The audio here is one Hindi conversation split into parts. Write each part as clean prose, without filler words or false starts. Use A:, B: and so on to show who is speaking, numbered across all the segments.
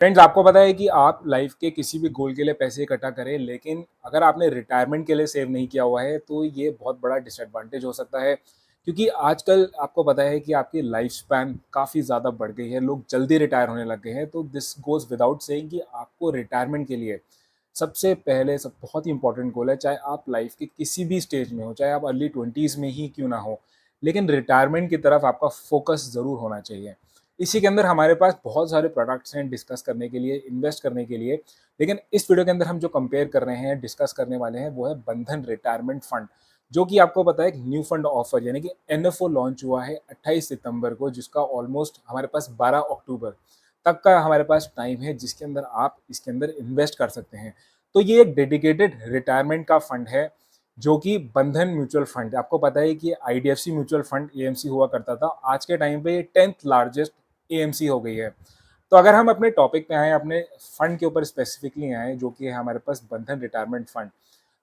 A: फ्रेंड्स, आपको पता है कि आप लाइफ के किसी भी गोल के लिए पैसे इकट्ठा करें, लेकिन अगर आपने रिटायरमेंट के लिए सेव नहीं किया हुआ है तो ये बहुत बड़ा डिसएडवांटेज हो सकता है। क्योंकि आजकल आपको पता है कि आपकी लाइफ स्पैन काफ़ी ज़्यादा बढ़ गई है, लोग जल्दी रिटायर होने लग गए हैं। तो दिस गोज़ विदाउट सेइंग कि आपको रिटायरमेंट के लिए सबसे पहले सब बहुत ही इंपॉर्टेंट गोल है, चाहे आप लाइफ के किसी भी स्टेज में हो, चाहे आप अर्ली 20s में ही क्यों ना हो, लेकिन रिटायरमेंट की तरफ आपका फोकस ज़रूर होना चाहिए। इसी के अंदर हमारे पास बहुत सारे प्रोडक्ट्स हैं डिस्कस करने के लिए, इन्वेस्ट करने के लिए। लेकिन इस वीडियो के अंदर हम जो कंपेयर कर रहे हैं, डिस्कस करने वाले हैं, वो है बंधन रिटायरमेंट फंड, जो कि आपको पता है एक न्यू फंड ऑफर यानी कि एनएफओ लॉन्च हुआ है 28 सितंबर को, जिसका ऑलमोस्ट हमारे पास 12 अक्टूबर तक का हमारे पास टाइम है, जिसके अंदर आप इसके अंदर इन्वेस्ट कर सकते हैं। तो ये एक डेडिकेटेड रिटायरमेंट का फंड है, जो कि बंधन म्यूचुअल फंड। आपको पता है कि आईडीएफसी म्यूचुअल फंड एएमसी हुआ करता था, आज के टाइम पे ये 10th लार्जेस्ट एएमसी हो गई है। तो अगर हम अपने टॉपिक पे आएँ, अपने फंड के ऊपर स्पेसिफिकली आएँ, जो कि है हमारे पास बंधन रिटायरमेंट फंड।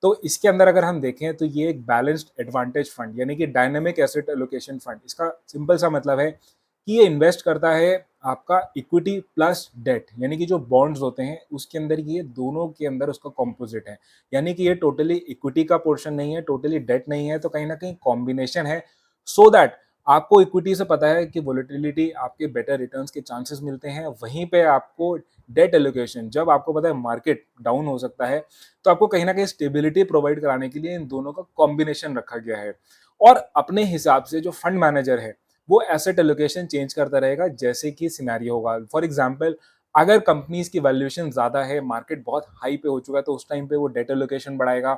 A: तो इसके अंदर अगर हम देखें तो ये एक बैलेंस्ड एडवांटेज फंड यानी कि डायनामिक एसेट एलोकेशन फंड। इसका सिंपल सा मतलब है कि ये इन्वेस्ट करता है आपका इक्विटी प्लस डेट, यानी कि जो बॉन्ड्स होते हैं उसके अंदर, ये दोनों के अंदर उसका कॉम्पोजिट है। यानी कि ये टोटली इक्विटी का पोर्शन नहीं है, टोटली डेट नहीं है, तो कहीं ना कहीं कॉम्बिनेशन है। सो दैट आपको इक्विटी से पता है कि वोलेटिलिटी, आपके बेटर रिटर्न्स के चांसेस मिलते हैं। वहीं पे आपको डेट एलोकेशन, जब आपको पता है मार्केट डाउन हो सकता है, तो आपको कहीं ना कहीं स्टेबिलिटी प्रोवाइड कराने के लिए इन दोनों का कॉम्बिनेशन रखा गया है। और अपने हिसाब से जो फंड मैनेजर है वो एसेट एलोकेशन चेंज करता रहेगा जैसे कि सिनेरियो होगा। फॉर एग्जांपल, अगर कंपनीज की वैल्यूएशन ज्यादा है, मार्केट बहुत हाई पे हो चुका है, तो उस टाइम पे वो डेट एलोकेशन बढ़ाएगा।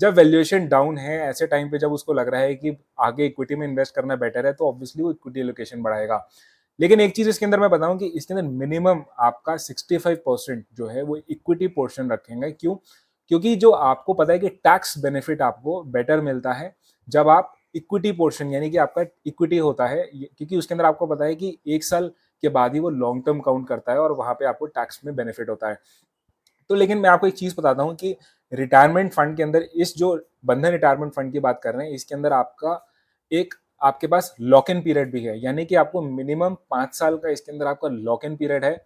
A: जब वैल्यूएशन डाउन है, ऐसे टाइम पे जब उसको लग रहा है कि आगे इक्विटी में इन्वेस्ट करना बेटर है, तो ऑब्वियसली वो इक्विटी एलोकेशन बढ़ाएगा। लेकिन एक चीज इसके अंदर मैं बताऊं कि इसके अंदर मिनिमम आपका 65% जो है वो इक्विटी पोर्शन रखेंगे। क्यों? क्योंकि जो आपको पता है कि टैक्स बेनिफिट आपको बेटर मिलता है जब आप इक्विटी पोर्शन, यानी कि आपका इक्विटी होता है, क्योंकि उसके अंदर आपको पता है कि 1 साल के बाद ही वो लॉन्ग टर्म काउंट करता है और वहां पे आपको टैक्स में बेनिफिट होता है। तो लेकिन मैं आपको एक चीज बताता हूँ कि रिटायरमेंट फंड के अंदर, इस जो बंधन रिटायरमेंट फंड की बात कर रहे हैं, इसके अंदर आपका एक, आपके पास लॉक इन पीरियड भी है, यानी कि आपको मिनिमम 5 साल का इसके अंदर आपका लॉक इन पीरियड है।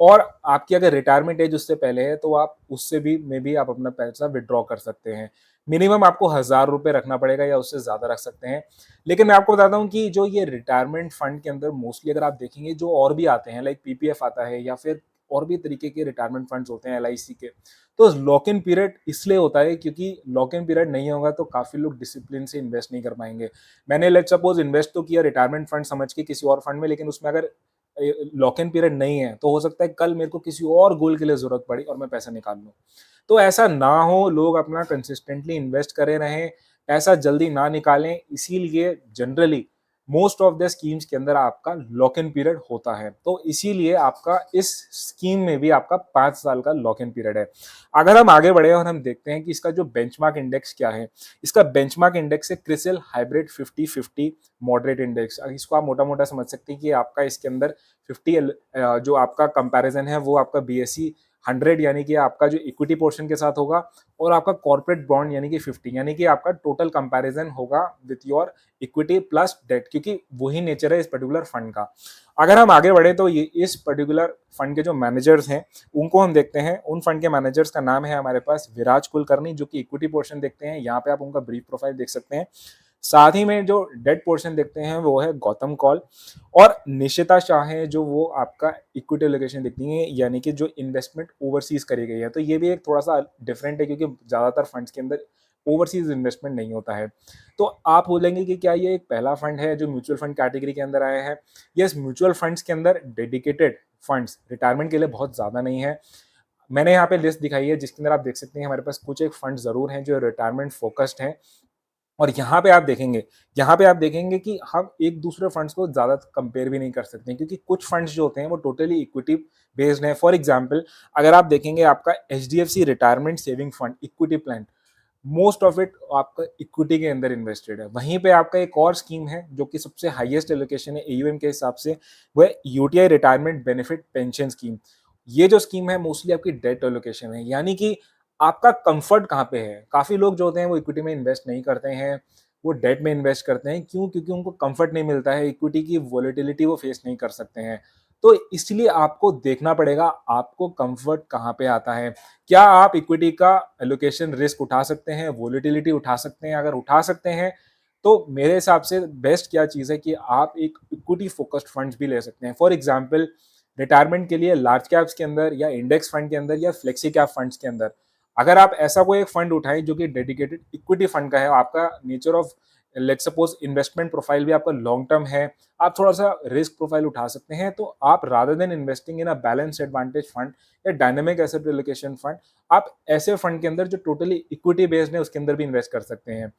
A: और आपकी अगर रिटायरमेंट एज उससे पहले है तो आप उससे भी में भी आप अपना पैसा विड्रॉ कर सकते हैं। मिनिमम आपको 1000 रुपये रखना पड़ेगा या उससे ज्यादा रख सकते हैं। लेकिन मैं आपको बताता हूँ कि जो ये रिटायरमेंट फंड के अंदर मोस्टली अगर आप देखेंगे, जो और भी आते हैं, लाइक पीपीएफ आता है या फिर और भी तरीके के रिटायरमेंट फंड्स होते हैं एलआईसी के। तो लॉक इन पीरियड इसलिए होता है क्योंकि लॉक इन पीरियड नहीं होगा तो काफी लोग डिसिप्लिन से इन्वेस्ट नहीं कर पाएंगे। मैंने लेट सपोज इन्वेस्ट तो किया रिटायरमेंट फंड समझ के किसी और फंड में, लेकिन उसमें अगर लॉक इन पीरियड नहीं है तो हो सकता है कल मेरे को किसी और गोल के लिए जरूरत पड़ी और मैं पैसा निकाल लूँ। तो ऐसा ना हो, लोग अपना कंसिस्टेंटली इन्वेस्ट करे रहें, पैसा जल्दी ना निकालें। इसीलिए generally most of the schemes के अंदर आपका लॉक इन पीरियड होता है। तो इसीलिए आपका इस स्कीम में भी आपका 5 साल का लॉक इन पीरियड है। अगर हम आगे बढ़े और हम देखते हैं कि इसका जो बेंचमार्क इंडेक्स क्या है, इसका बेंचमार्क इंडेक्स है क्रिसिल हाइब्रिड 50-50 मॉडरेट इंडेक्स। इसको आप मोटा मोटा समझ सकते हैं कि आपका इसके अंदर 50 जो आपका कंपैरिजन है वो आपका बीएसई 100 यानी कि आपका जो इक्विटी पोर्शन के साथ होगा, और आपका कॉर्पोरेट बॉन्ड यानी कि 50, यानी कि आपका टोटल कंपैरिजन होगा with your equity plus debt, क्योंकि वही नेचर है इस पर्टिकुलर फंड का। अगर हम आगे बढ़े तो ये इस पर्टिकुलर फंड के जो मैनेजर्स हैं उनको हम देखते हैं। उन फंड के मैनेजर्स का नाम है हमारे पास विराज कुलकर्णी, जो कि इक्विटी पोर्शन देखते हैं, यहाँ पे आप उनका ब्रीफ प्रोफाइल देख सकते हैं। साथ ही में जो डेट पोर्शन देखते हैं वो है गौतम कौल, और निशिता शाह है जो वो आपका इक्विटी एलोकेशन देखती है, यानी कि जो इन्वेस्टमेंट ओवरसीज करी गई है। तो ये भी एक थोड़ा सा डिफरेंट है क्योंकि ज्यादातर फंड्स के अंदर ओवरसीज इन्वेस्टमेंट नहीं होता है। तो आप बोलेंगे कि क्या ये एक पहला फंड है जो म्यूचुअल फंड कैटेगरी के अंदर आया है? यस, म्यूचुअल फंड्स के अंदर डेडिकेटेड फंड्स रिटायरमेंट के लिए बहुत ज्यादा नहीं है। मैंने यहाँ पे लिस्ट दिखाई है जिसके अंदर आप देख सकते हैं हमारे पास कुछ एक फंड जरूर हैं जो रिटायरमेंट फोकस्ड हैं। और यहाँ पे आप देखेंगे कि हम एक दूसरे फंड्स को ज्यादा कंपेयर भी नहीं कर सकते हैं, क्योंकि कुछ फंड्स जो होते हैं वो टोटली इक्विटी बेस्ड हैं। फॉर एग्जांपल, अगर आप देखेंगे आपका HDFC retirement saving fund equity plan, most of it आपका इक्विटी के अंदर इन्वेस्टेड है। वहीं पे आपका एक और स्कीम है जो कि सबसे हाईएस्ट एलोकेशन है एयूएम के हिसाब से, वो है UTI retirement benefit pension scheme. ये जो स्कीम है मोस्टली आपकी डेट एलोकेशन है, यानी कि आपका कंफर्ट कहाँ पे है। काफी लोग जो होते हैं वो इक्विटी में इन्वेस्ट नहीं करते हैं, वो डेट में इन्वेस्ट करते हैं। क्यों? क्योंकि उनको कंफर्ट नहीं मिलता है, इक्विटी की वोलेटिलिटी वो फेस नहीं कर सकते हैं। तो इसलिए आपको देखना पड़ेगा आपको कंफर्ट कहाँ पे आता है। क्या आप इक्विटी का एलोकेशन रिस्क उठा सकते हैं, वोलेटिलिटी उठा सकते हैं? अगर उठा सकते हैं, तो मेरे हिसाब से बेस्ट क्या चीज़ है कि आप एक इक्विटी फोकस्ड फंड्स भी ले सकते हैं। फॉर एग्जांपल रिटायरमेंट के लिए लार्ज कैप्स के अंदर या इंडेक्स फंड के अंदर या फ्लेक्सी कैप फंड्स के अंदर अगर आप ऐसा कोई एक फंड उठाएं जो कि डेडिकेटेड इक्विटी फंड का है, आपका nature of let's suppose investment profile भी आपका लॉन्ग टर्म है, आप थोड़ा सा रिस्क प्रोफाइल उठा सकते हैं, तो आप rather than investing in a balance advantage fund या डायनेमिक एसेट एलोकेशन फंड, आप ऐसे फंड के अंदर जो टोटली इक्विटी बेस्ड है उसके अंदर भी इन्वेस्ट कर सकते हैं।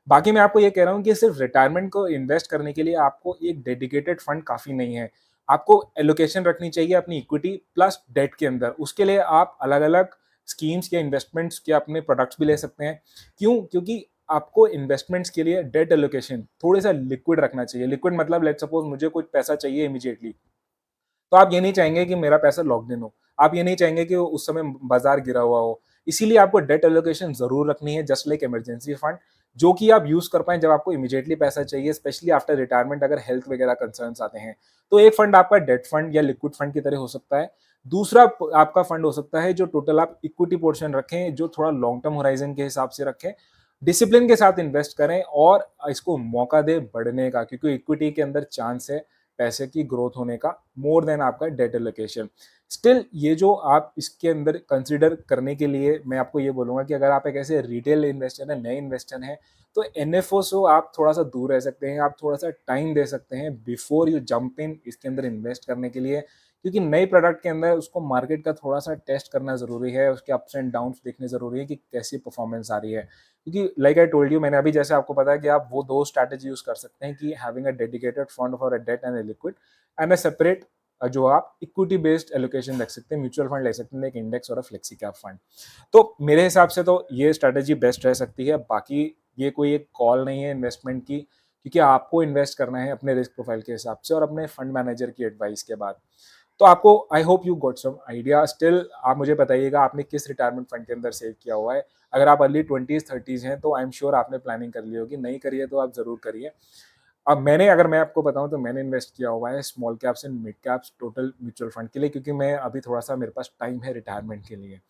A: बाकी मैं आपको ये कह रहा हूँ कि सिर्फ रिटायरमेंट को इन्वेस्ट करने के लिए आपको एक डेडिकेटेड फंड काफ़ी नहीं है। आपको एलोकेशन रखनी चाहिए अपनी इक्विटी प्लस डेट के अंदर। उसके लिए आप अलग-अलग स्कीम्स या इन्वेस्टमेंट्स के अपने प्रोडक्ट्स भी ले सकते हैं। क्यों? क्योंकि आपको इन्वेस्टमेंट्स के लिए डेट एलोकेशन थोड़ा-सा लिक्विड रखना चाहिए। लिक्विड मतलब लेट्स सपोज मुझे कुछ पैसा चाहिए इमीडिएटली, तो आप ये नहीं चाहेंगे कि मेरा पैसा लॉक्ड इन हो। आप ये नहीं चाहेंगे कि उस समय बाज़ार गिरा हुआ हो। इसीलिए आपको डेट एलोकेशन ज़रूर रखनी है जस्ट लाइक इमरजेंसी फंड, जो कि आप यूज़ कर पाएँ जब आपको इमीडिएटली पैसा चाहिए, स्पेशली आफ्टर रिटायरमेंट अगर हेल्थ वगैरह कंसर्न्स आते हैं। तो एक फंड आपका डेट फंड या लिक्विड फंड की तरह हो सकता है। दूसरा प आपका फंड हो सकता है जो टोटल आप इक्विटी पोर्शन रखें, जो थोड़ा लॉन्ग टर्म होराइज़न के हिसाब से रखें। डिसिप्लिन के साथ इन्वेस्ट करें और इसको मौका दें बढ़ने का, क्योंकि इक्विटी के अंदर चांस है पैसे की ग्रोथ होने का मोर देन आपका डेट एलोकेशन। स्टिल ये जो आप इसके अंदर कंसीडर करने के लिए मैं आपको ये बोलूँगा कि अगर आप एक ऐसे रिटेल इन्वेस्टर हैं, नए इन्वेस्टर हैं, तो एनएफओ से आप थोड़ा-सा दूर रह सकते हैं, आप थोड़ा-सा टाइम दे सकते हैं बिफोर यू जंप इन इसके अंदर इन्वेस्ट करने के लिए। क्योंकि नए प्रोडक्ट के अंदर उसको मार्केट का थोड़ा-सा टेस्ट करना ज़रूरी है, उसके अप्स एंड डाउन्स देखने ज़रूरी है कि कैसी परफॉर्मेंस आ रही है। क्योंकि लाइक आई टोल्ड यू, मैंने अभी जैसे आपको बताया कि आप वो 2 स्ट्रैटेजी यूज़ कर सकते हैं कि having a dedicated fund for a debt and a liquid and a separate जो आप इक्विटी बेस्ड एलोकेशन रख सकते हैं, म्यूचुअल फंड ले सकते हैं, एक इंडेक्स और अ फ्लेक्सी कैप फंड। तो मेरे हिसाब से तो ये स्ट्रैटेजी बेस्ट रह सकती है। बाकी ये कोई एक कॉल नहीं है इन्वेस्टमेंट की, क्योंकि आपको इन्वेस्ट करना है अपने रिस्क प्रोफाइल के हिसाब से और अपने फंड मैनेजर की एडवाइस के बाद। तो आपको I hope you got some idea. Still आप मुझे बताइएगा आपने किस रिटायरमेंट फंड के अंदर सेव किया हुआ है। अगर आप अर्ली 20s 30s हैं तो आई एम श्योर आपने प्लानिंग कर ली होगी, नहीं करी है तो आप ज़रूर करिए। अब अगर मैं आपको बताऊँ तो मैंने इन्वेस्ट किया हुआ है small caps and mid caps total mutual fund के लिए, क्योंकि मैं अभी थोड़ा-सा मेरे पास टाइम है रिटायरमेंट के लिए।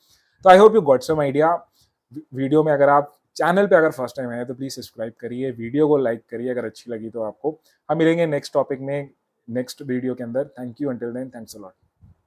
A: तो I hope you got some idea. Video में अगर आप चैनल पे अगर फर्स्ट टाइम आए हैं तो प्लीज़ सब्सक्राइब करिए, वीडियो को लाइक करिए अगर अच्छी लगी तो आपको। हम मिलेंगे नेक्स्ट टॉपिक में, नेक्स्ट वीडियो के अंदर। Thank you, until then, thanks a lot.